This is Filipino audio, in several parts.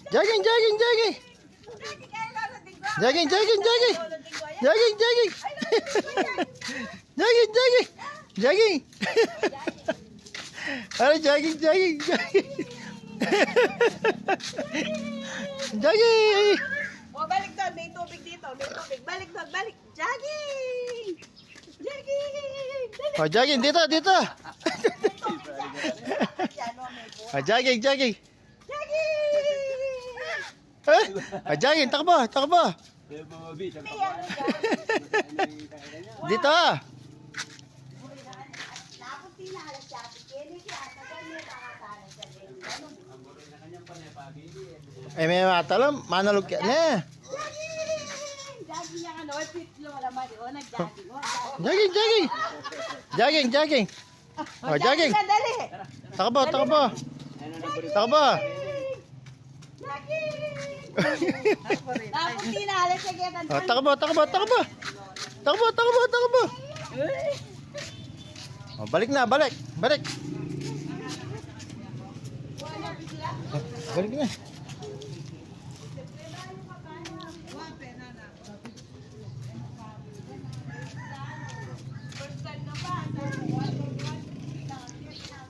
Jogging, jogging, jogging. Jogging, jogging, jogging. Jogging, jogging. Jogging, jogging. Jogging. Ano, jogging, jogging, jogging. Jogging. O, balik doon. May tubig dito. May tubig. Balik doon. Balik. Jogging. Jogging. Oh, jogging dito, dito. Ah, jogging, jogging. Eh? Ah, jogging, takbo, takbo. Dito. Eh, may matalam, manalog ka na. Jogging, jogging. Jogging, jogging. Oh, jogging. Takbo, takbo. Takbo. Tapos tinahalas siya kaya Oh, takbo, takbo, takbo. Takbo, takbo, takbo. Oh, balik na, balik. Balik. Oh, balik na.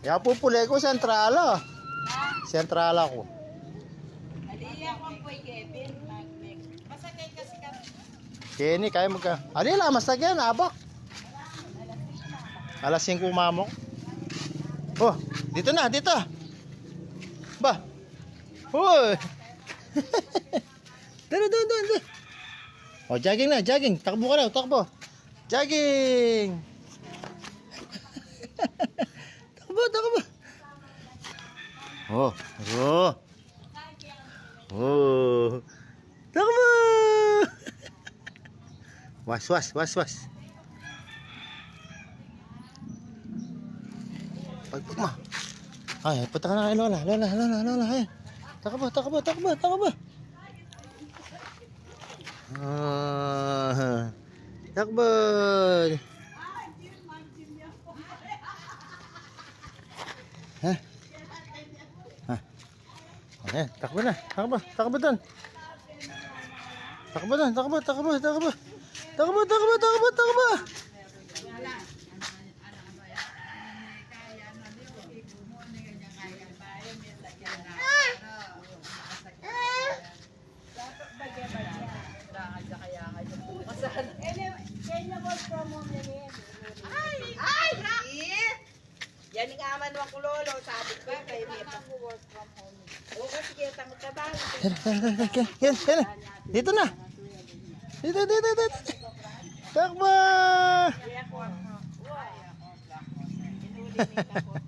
Kaya pupuli ko sentrala. Sentrala ko. Aliya ko po Kevin. Masakay kasi kami. Kenny, kaya magka... Alila, masagyan, abak. Alas 5 umamok. Oh, dito na, dito. Ba. Hoy. Doon. Oh, jogging na, jogging. Takbo ka na, takbo. Jogging. Takbo. Oh. Takbo. Was. Pagpag mo. Ay, punta ka na kay Lola. Lola. Ay. Takbo. Takbo. Ha? Ayan, takbo na. Takbo doon. Takbo. Yan ang aman mo ko lolo, sabi ko kayo may pag-work from home. O kasi kaya tango trabaho. Yan. Dito na. Dito. Takbo. Kaya ko. Inuli nila ko.